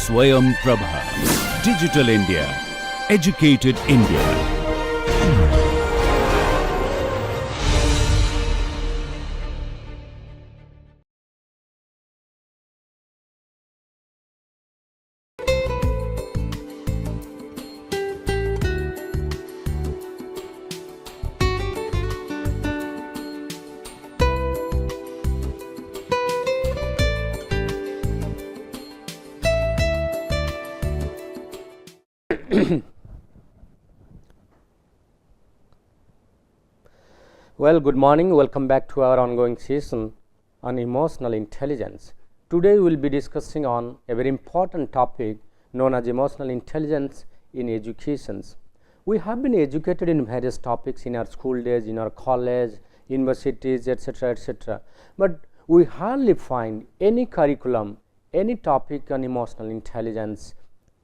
Swayam Prabha. Digital India. Educated India. Well, good morning. Welcome back to our ongoing session on emotional intelligence. Today we will be discussing on a very important topic known as emotional intelligence in education. We have been educated in various topics in our school days, in our college, universities, etc., etc. But we hardly find any curriculum, any topic on emotional intelligence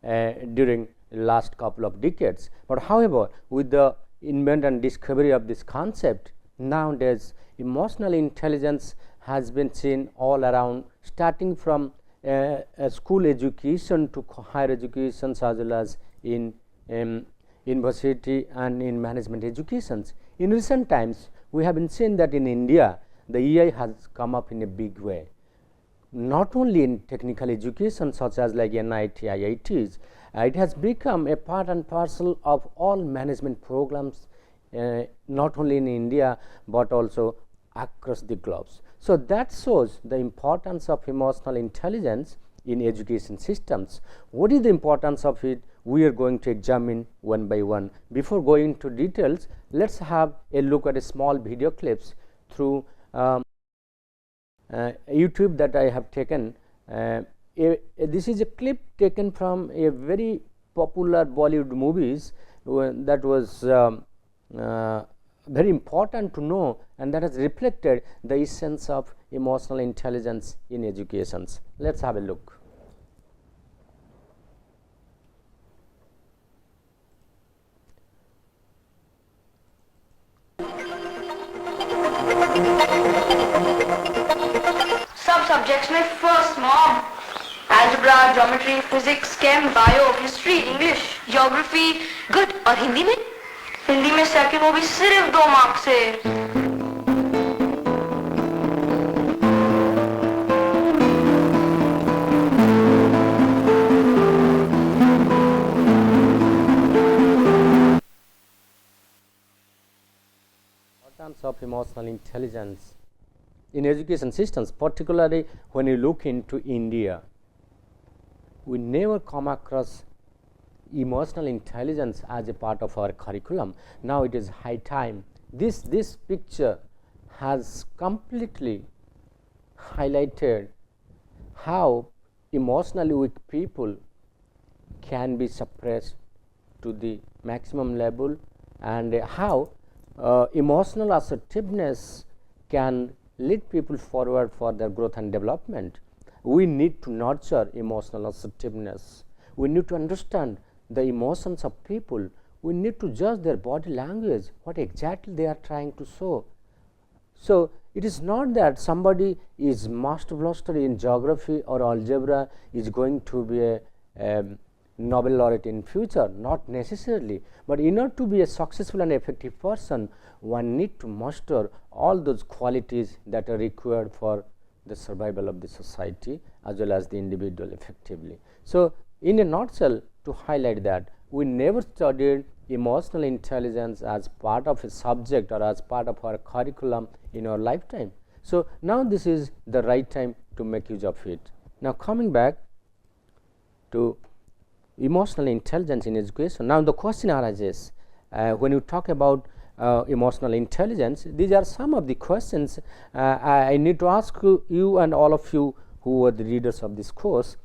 during the last couple of decades. But however, with the invent and discovery of this concept, nowadays emotional intelligence has been seen all around, starting from school education to higher education, as well as in university and in management educations. In recent times, we have been seeing that in India, the AI has come up in a big way, not only in technical education such as like NIT, IITs. It has become a part and parcel of all management programs, not only in India but also across the globe. So that shows the importance of emotional intelligence in education systems. What is the importance of it? We are going to examine one by one. Before going into details, let's have a look at a small video clips through YouTube that I have taken. This is a clip taken from a very popular Bollywood movies that was very important to know, and that has reflected the essence of emotional intelligence in education. Let's have a look. सब subjects में first मॉम, algebra, geometry, physics, chem, bio, history, English, geography, good. और हिंदी में second, वो भी सिर्फ 2 marks से। Importance of emotional intelligence in education systems, particularly when you look into India, we never come across emotional intelligence as a part of our curriculum. Now it is high time. This picture has completely highlighted how emotionally weak people can be suppressed to the maximum level, and how emotional assertiveness can lead people forward for their growth and development. We need to nurture emotional assertiveness. We need to understand the emotions of people. We need to judge their body language, what exactly they are trying to show. So it is not that somebody is master blaster in geography or algebra is going to be a Nobel laureate in future, not necessarily. But in order to be a successful and effective person, one need to master all those qualities that are required for the survival of the society as well as the individual effectively. So in a nutshell, to highlight that, we never studied emotional intelligence as part of a subject or as part of our curriculum in our lifetime. So now this is the right time to make use of it. Now coming back to emotional intelligence in education. Now the question arises, when you talk about emotional intelligence, these are some of the questions I need to ask you and all of you who are the readers of this course.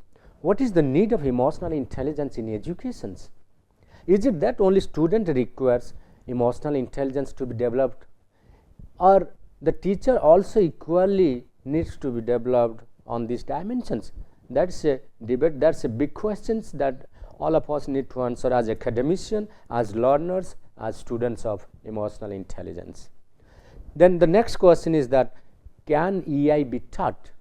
What is the need of emotional intelligence in education? Is it that only student requires emotional intelligence to be developed, or the teacher also equally needs to be developed on these dimensions? That's a debate, that's a big question that all of us need to answer as academicians, as learners, as students of emotional intelligence. Then the next question is that, can EI be taught?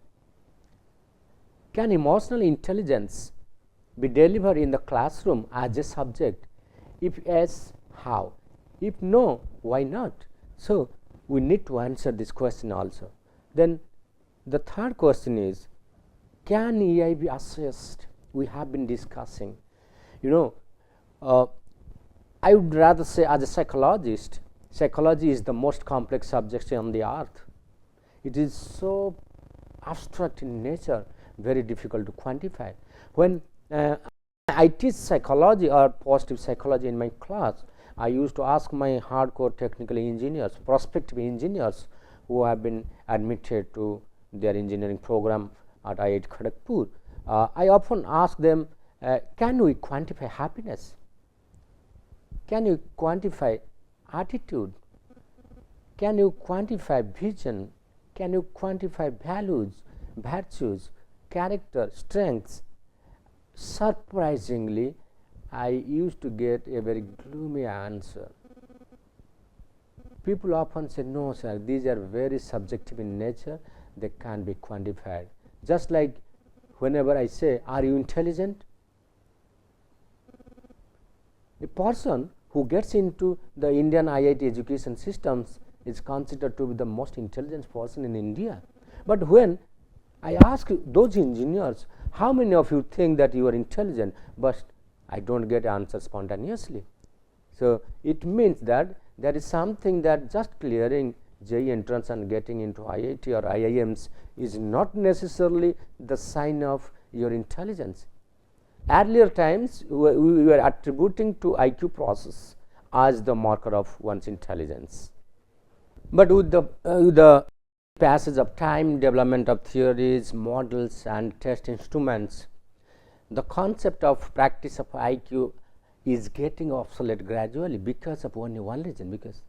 Can emotional intelligence be delivered in the classroom as a subject? If yes, how? If no, why not? So, we need to answer this question also. Then the third question is, can AI be assessed? We have been discussing. I would rather say, as a psychologist, psychology is the most complex subject on the earth. It is so abstract in nature, very difficult to quantify. When I teach psychology or positive psychology in my class, I used to ask my hardcore technical engineers, prospective engineers who have been admitted to their engineering program at IIT KANPUR. I often ask them, can we quantify happiness? Can you quantify attitude? Can you quantify vision? Can you quantify values, virtues, character, strengths? Surprisingly, I used to get a very gloomy answer. People often say, no sir, these are very subjective in nature, they can't be quantified. Just like whenever I say, are you intelligent? A person who gets into the Indian IIT education systems is considered to be the most intelligent person in India. But when I ask those engineers, how many of you think that you are intelligent? But I don't get answer spontaneously. So, it means that there is something that just clearing JEE entrance and getting into IIT or IIMs is not necessarily the sign of your intelligence. Earlier times, we were attributing to IQ process as the marker of one's intelligence. But with the passage of time, development of theories, models and test instruments, the concept of practice of IQ is getting obsolete gradually because of only one reason, because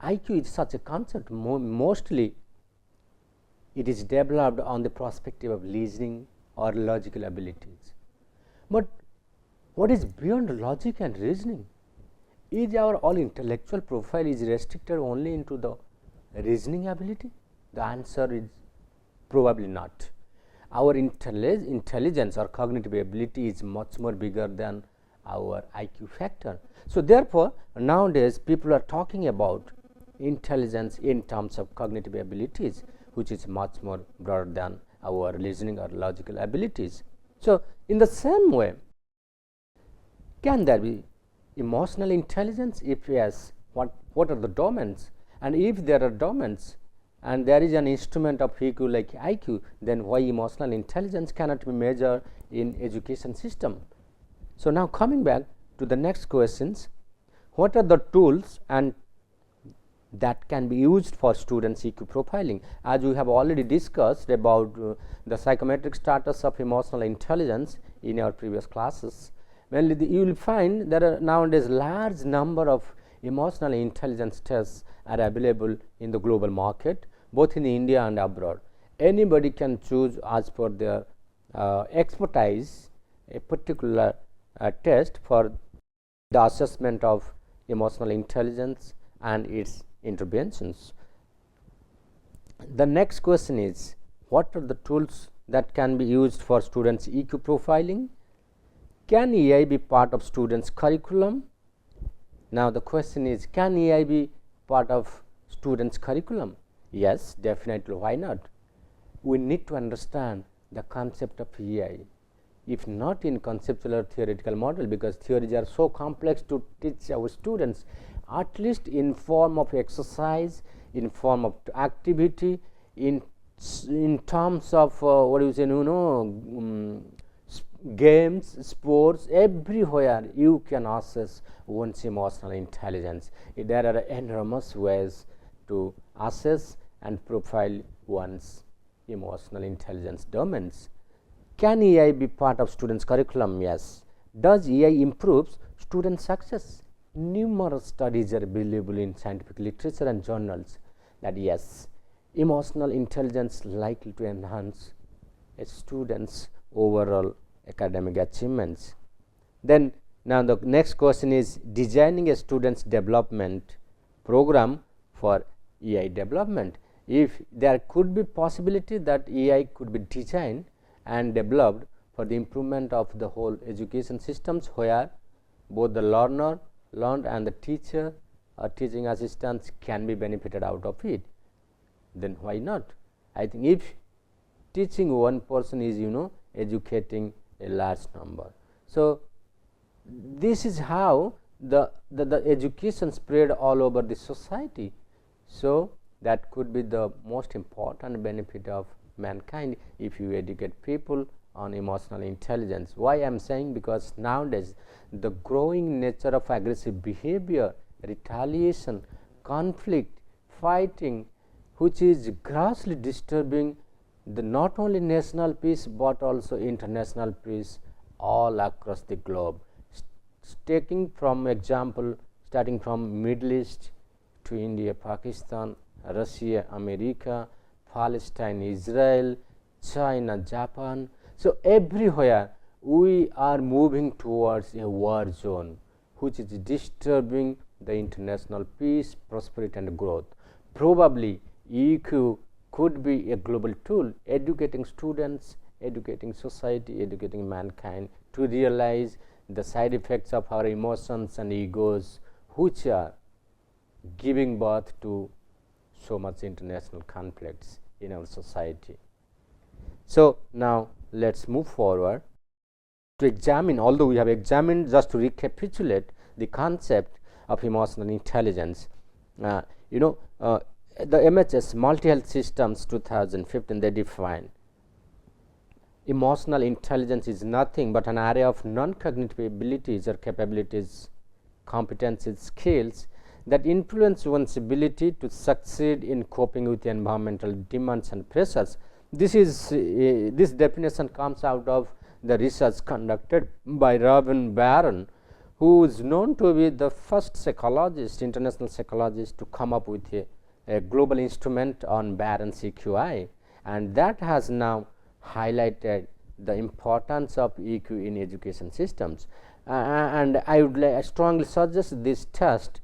IQ is such a concept, mostly it is developed on the perspective of listening or logical abilities. But what is beyond logic and reasoning? Is our all intellectual profile is restricted only into the reasoning ability? The answer is probably not. Our intelligence or cognitive ability is much more bigger than our IQ factor. So, therefore, nowadays people are talking about intelligence in terms of cognitive abilities, which is much more broader than our listening or logical abilities. So, in the same way, can there be emotional intelligence? If yes, what are the domains? And if there are domains and there is an instrument of EQ like IQ, then why emotional intelligence cannot be measured in education system? So, now coming back to the next questions, what are the tools and that can be used for students EQ profiling? As we have already discussed about the psychometric status of emotional intelligence in our previous classes, mainly you will find there are nowadays large number of emotional intelligence tests are available in the global market, both in India and abroad. Anybody can choose as per their expertise a particular test for the assessment of emotional intelligence and its interventions. The next question is, what are the tools that can be used for students EQ profiling? Can AI be part of students curriculum? Now, the question is, can AI be part of students curriculum? Yes, definitely, why not? We need to understand the concept of AI, if not in conceptual or theoretical model, because theories are so complex to teach our students, at least in form of exercise, in form of activity, in terms of what do you say, games, sports, everywhere you can assess one's emotional intelligence. There are enormous ways to assess and profile one's emotional intelligence domains. Can AI be part of students' curriculum? Yes. Does AI improve student success? Numerous studies are available in scientific literature and journals that yes, emotional intelligence likely to enhance a student's overall academic achievements. Then now the next question is designing a student's development program for AI development. If there could be possibility that AI could be designed and developed for the improvement of the whole education systems, where both the learner learned and the teacher or teaching assistants can be benefited out of it, then why not? I think if teaching one person is educating a large number. So, this is how the education spread all over the society. So, that could be the most important benefit of mankind if you educate people on emotional intelligence. Why I am saying? Because nowadays the growing nature of aggressive behavior, retaliation, conflict, fighting, which is grossly disturbing the not only national peace but also international peace all across the globe. Taking from example, starting from Middle East to India, Pakistan, Russia, America, Palestine, Israel, China, Japan. So, everywhere we are moving towards a war zone which is disturbing the international peace, prosperity and growth. Probably EQ could be a global tool, educating students, educating society, educating mankind to realize the side effects of our emotions and egos, which are giving birth to so much international conflicts in our society. So, now let us move forward to examine, although we have examined, just to recapitulate the concept of emotional intelligence. The MHS Multi Health Systems 2015, they define emotional intelligence is nothing but an array of non-cognitive abilities or capabilities, competencies, skills that influence one's ability to succeed in coping with environmental demands and pressures. This definition comes out of the research conducted by Robin Barron, who is known to be the first psychologist, international psychologist, to come up with a global instrument on Barron's EQI, and that has now highlighted the importance of EQ in education systems. And I would strongly suggest this test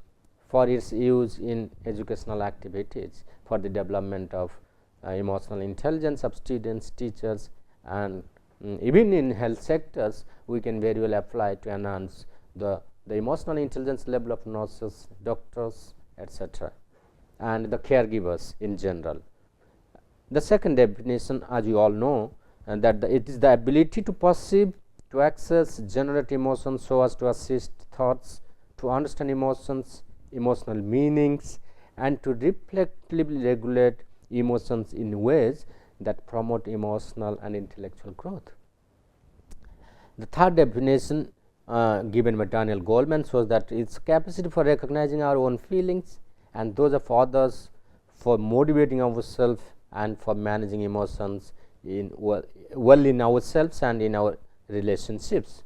for its use in educational activities for the development of emotional intelligence of students, teachers, and even in health sectors we can very well apply to enhance the emotional intelligence level of nurses, doctors, etc., and the caregivers in general. The second definition, as you all know, that it is the ability to perceive, to access, generate emotions so as to assist thoughts, to understand emotions, emotional meanings, and to reflectively regulate emotions in ways that promote emotional and intellectual growth. The third definition given by Daniel Goleman shows that its capacity for recognizing our own feelings and those of others, for motivating ourselves and for managing emotions well in ourselves and in our relationships.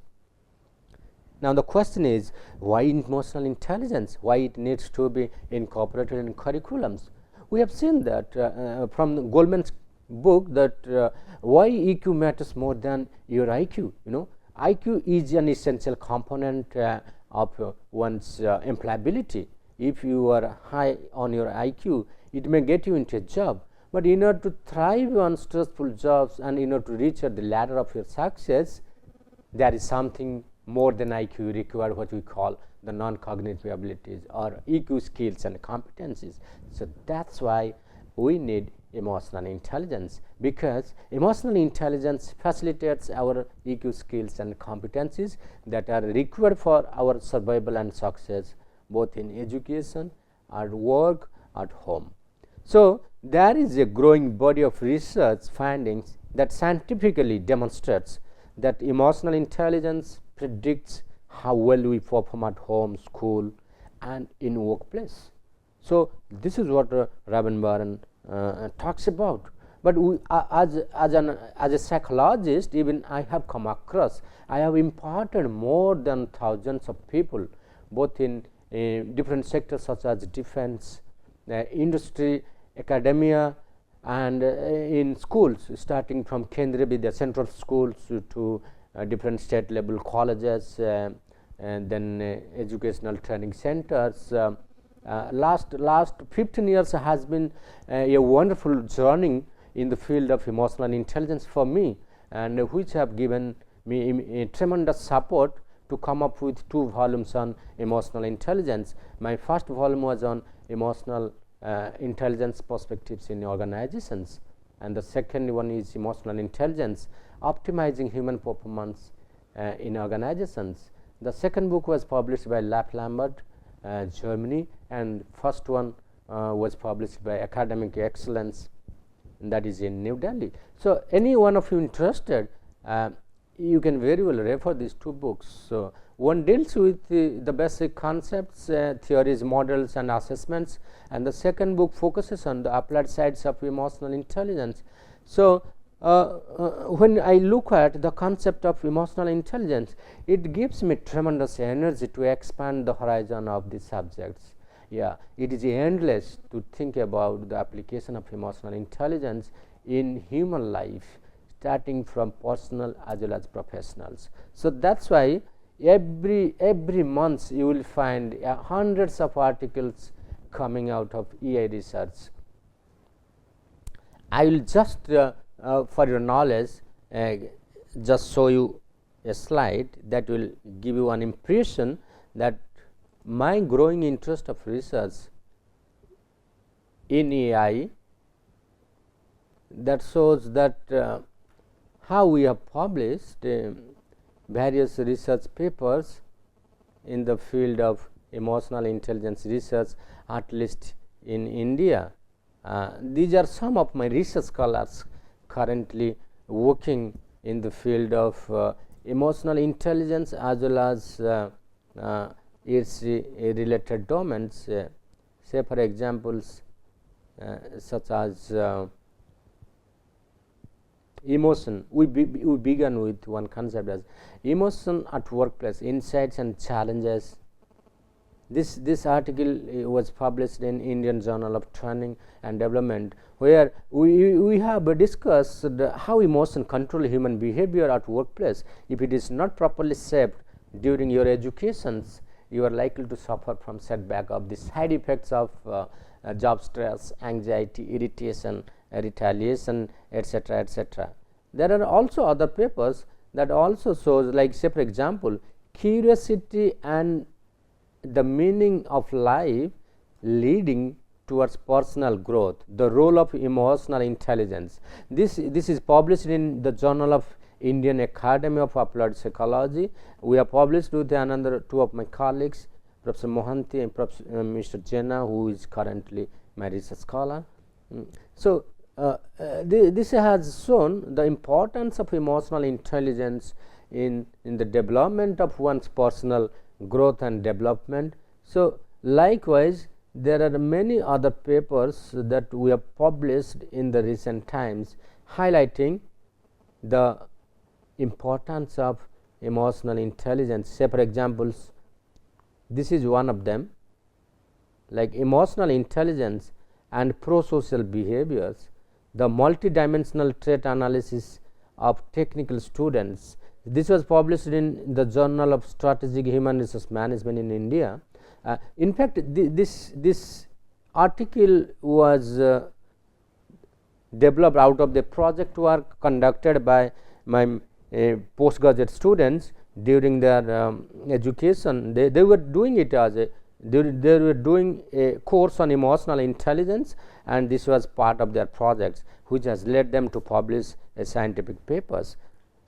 Now, the question is, why emotional intelligence? Why it needs to be incorporated in curriculums? We have seen that from Goleman's book that why EQ matters more than your IQ. IQ is an essential component of one's employability. If you are high on your IQ, it may get you into a job, but in order to thrive on stressful jobs and in order to reach the ladder of your success, there is something more than IQ required, what we call the non-cognitive abilities or EQ skills and competencies. So, that is why we need emotional intelligence, because emotional intelligence facilitates our EQ skills and competencies that are required for our survival and success both in education, at work, at home. So, there is a growing body of research findings that scientifically demonstrates that emotional intelligence predicts how well we perform at home, school, and in workplace. So, this is what Robin Barron talks about. But we, as a psychologist, even I have come across, I have imparted more than thousands of people, both in different sectors such as defense, industry, academia, and in schools, starting from Kendriya Vidya central schools to different state level colleges, and then educational training centers. Last 15 years has been a wonderful journey in the field of emotional intelligence for me, and which have given me tremendous support to come up with 2 volumes on emotional intelligence. My first volume was on emotional intelligence perspectives in organizations, and the second one is emotional intelligence optimizing human performance in organizations. The second book was published by Lambert, Germany, and first one was published by Academic Excellence, that is in New Delhi. So, any one of you interested, you can very well refer these 2 books. So, one deals with the basic concepts, theories, models and assessments, and the second book focuses on the applied sides of emotional intelligence. So, when I look at the concept of emotional intelligence, it gives me tremendous energy to expand the horizon of these subjects. Yeah, it is endless to think about the application of emotional intelligence in human life, starting from personal as well as professionals. So, that is why every month you will find hundreds of articles coming out of EI research. I will just for your knowledge just show you a slide that will give you an impression that my growing interest of research in AI, that shows that how we have published various research papers in the field of emotional intelligence research, at least in India. These are some of my research scholars currently working in the field of emotional intelligence as well as its related domains, say for examples such as emotion. We began with one concept as emotion at workplace, insights and challenges. This article was published in Indian Journal of Training and Development, where we have discussed how emotion control human behavior at workplace. If it is not properly shaped during your educations, you are likely to suffer from setback of the side effects of job stress, anxiety, irritation, retaliation, etc., etc. There are also other papers that also shows, like say for example, curiosity and the meaning of life leading towards personal growth, the role of emotional intelligence. This is published in the Journal of Indian Academy of Applied Psychology. We have published with another 2 of my colleagues, Professor Mohanty and Mr. Jena, who is currently my research scholar. So, this has shown the importance of emotional intelligence in the development of one's personal growth and development. So, likewise there are many other papers that we have published in the recent times highlighting the importance of emotional intelligence. Say for examples, this is one of them, like emotional intelligence and pro-social behaviors, the multidimensional trait analysis of technical students. This was published in the Journal of Strategic Human Resource Management in India. In fact, this article was developed out of the project work conducted by my postgraduate students during their education. They were doing it as they were doing a course on emotional intelligence, and this was part of their projects, which has led them to publish scientific papers.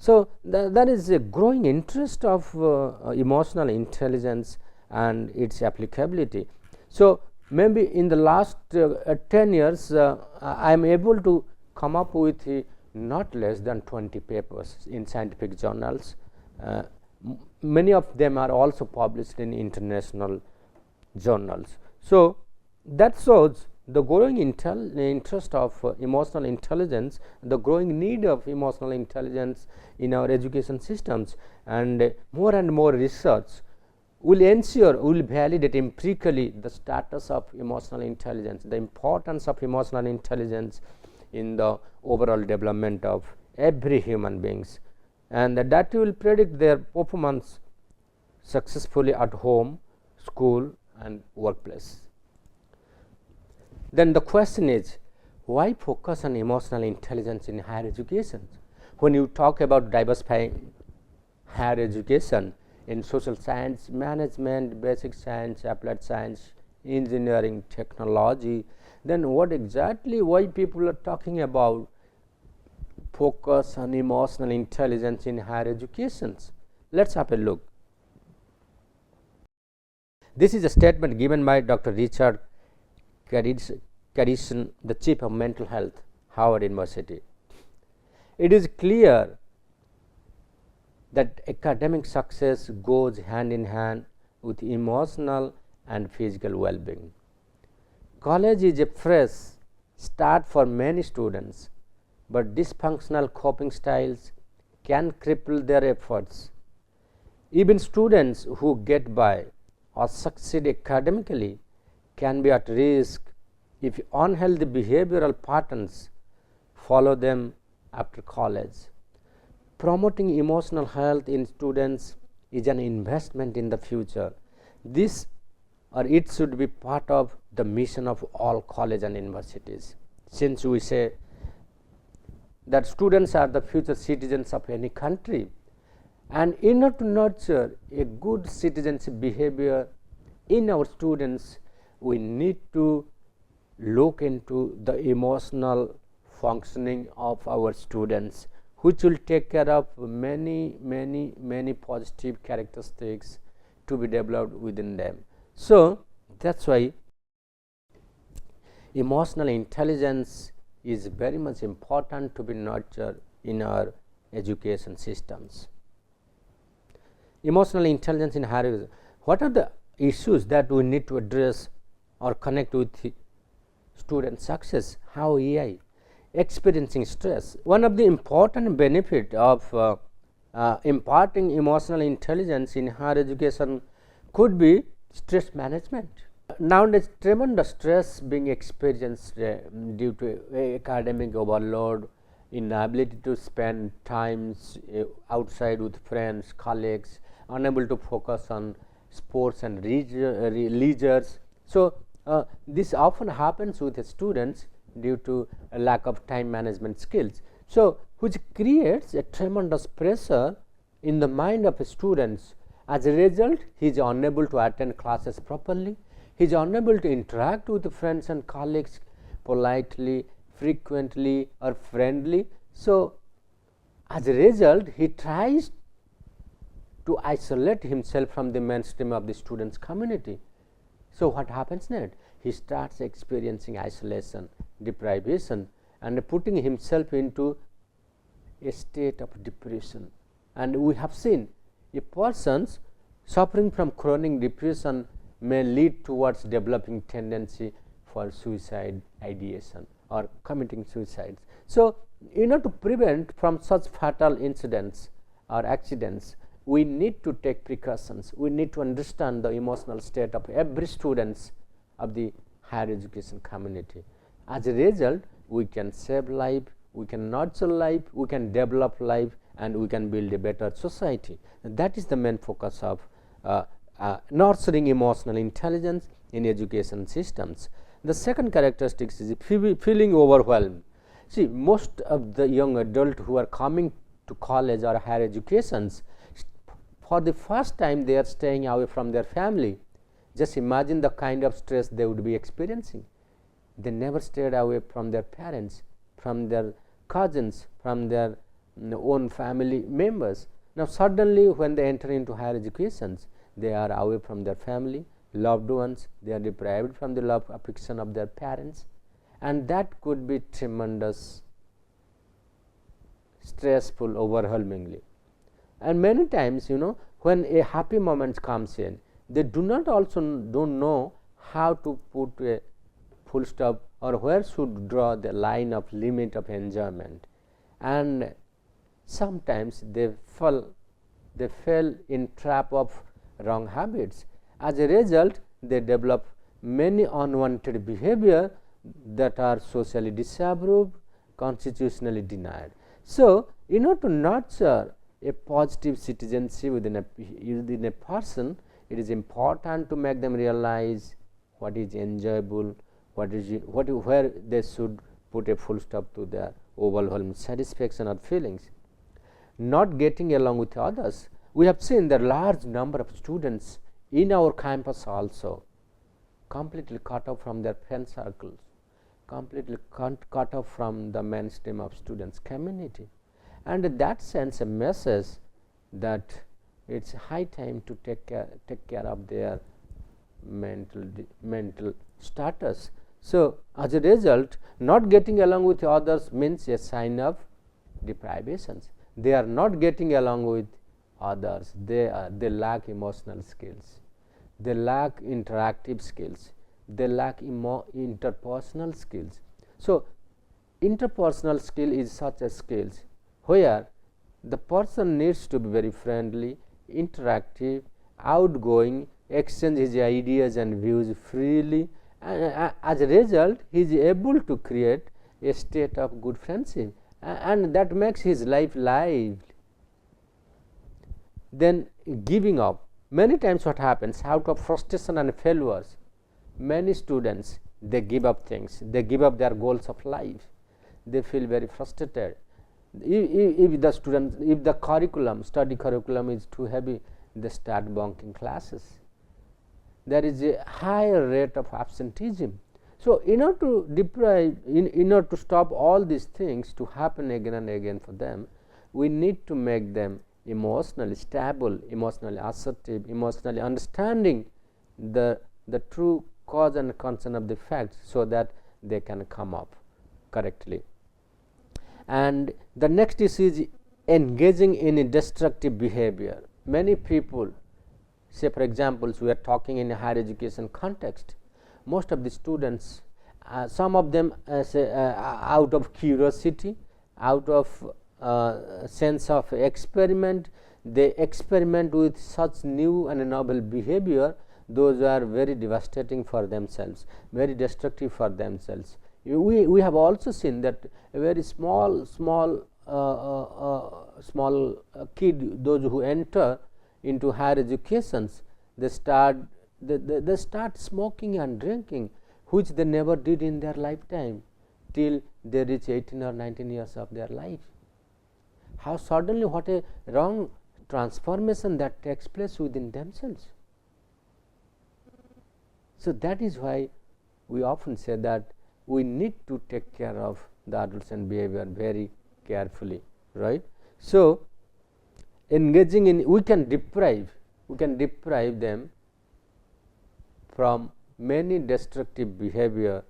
So, there is a growing interest of emotional intelligence and its applicability. So, maybe in the last 10 years, I am able to come up with not less than 20 papers in scientific journals. Many of them are also published in international journals. So, that shows the growing interest of emotional intelligence, the growing need of emotional intelligence in our education systems, and more research will ensure, will validate empirically the status of emotional intelligence, the importance of emotional intelligence in the overall development of every human beings, and that will predict their performance successfully at home, school and workplace. Then the question is, why focus on emotional intelligence in higher education? when you talk about diversifying higher education in social science, management, basic science, applied science, engineering, technology, then what exactly why people are talking about focus on emotional intelligence in higher educations? Let's have a look. This is a statement given by Dr. Richard Carrison, the Chief of Mental Health, Howard University. It is clear that academic success goes hand in hand with emotional and physical well-being. College is a fresh start for many students, but dysfunctional coping styles can cripple their efforts. Even students who get by or succeed academically can be at risk if unhealthy behavioral patterns follow them after college. Promoting emotional health in students is an investment in the future. This or it should be part of the mission of all colleges and universities, since we say that students are the future citizens of any country, and in order to nurture a good citizenship behavior in our students, we need to look into the emotional functioning of our students, which will take care of many positive characteristics to be developed within them. So that's why emotional intelligence is very much important to be nurtured in our education systems. Emotional intelligence in higher education. What are the issues that we need to address or connect with student success? How AI experiencing stress. One of the important benefit of imparting emotional intelligence in higher education could be stress management. Nowadays, tremendous stress being experienced due to academic overload, inability to spend times outside with friends, colleagues, unable to focus on sports and leisures. So this often happens with students due to a lack of time management skills. So which creates a tremendous pressure in the mind of students. As a result, he is unable to attend classes properly. He is unable to interact with friends and colleagues politely, frequently, or friendly. So as a result, he tries to isolate himself from the mainstream of the students' community. So what happens next? He starts experiencing isolation, deprivation, and putting himself into a state of depression. And we have seen a person suffering from chronic depression may lead towards developing tendency for suicide ideation or committing suicides. So in order to prevent from such fatal incidents or accidents, we need to take precautions. We need to understand the emotional state of every students of the higher education community. As a result, we can save life, we can nurture life, we can develop life, and we can build a better society. And that is the main focus of nurturing emotional intelligence in education systems. The second characteristic is feeling overwhelmed. See, most of the young adults who are coming to college or higher educations, for the first time they are staying away from their family. Just imagine the kind of stress they would be experiencing. They never stayed away from their parents, from their cousins, from their own family members. Now suddenly when they enter into higher educations, they are away from their family, loved ones, they are deprived from the love affection of their parents, and that could be tremendous stressful overwhelmingly. And many times, when a happy moment comes in, they don't know how to put a full stop or where should draw the line of limit of enjoyment, and sometimes they fell in trap of wrong habits. As a result, they develop many unwanted behavior that are socially disapproved, constitutionally denied. So in order to nurture a positive citizenship within a person, it is important to make them realize what is enjoyable, where they should put a full stop to their overwhelming satisfaction or feelings. not getting along with others. We have seen the large number of students in our campus also completely cut off from their friend circles, completely cut off from the mainstream of students community, and in that sense a message that it's high time to take care of their mental status. So, as a result, not getting along with others means a sign of deprivations. They are not getting along with others, they lack emotional skills, they lack interactive skills, they lack interpersonal skills. So, interpersonal skill is such a skills where the person needs to be very friendly, interactive, outgoing, exchange his ideas and views freely, and as a result he is able to create a state of good friendship, and that makes his life lively. Then giving up, many times what happens, out of frustration and failures, many students they give up things, they give up their goals of life, they feel very frustrated. If the study curriculum is too heavy, they start bunking classes. There is a higher rate of absenteeism. So, in order to stop all these things to happen again and again for them, we need to make them emotionally stable, emotionally assertive, emotionally understanding the true cause and concern of the facts, so that they can come up correctly. And the next issue is engaging in destructive behavior. Many people, say for example, we are talking in a higher education context, most of the students, some of them out of curiosity, out of sense of experiment, they experiment with such new and novel behavior. Those are very devastating for themselves, very destructive for themselves. We have also seen that a very small kid, those who enter into higher educations, they start smoking and drinking, which they never did in their lifetime till they reach 18 or 19 years of their life. How suddenly, what a wrong transformation that takes place within themselves. So, that is why we often say that we need to take care of the adolescent behavior very carefully, right. So, engaging in, we can deprive them from many destructive behavior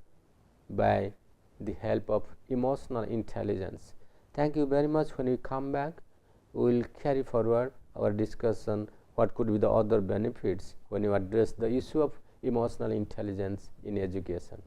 by the help of emotional intelligence. Thank you very much. When we come back, we will carry forward our discussion what could be the other benefits when you address the issue of emotional intelligence in education.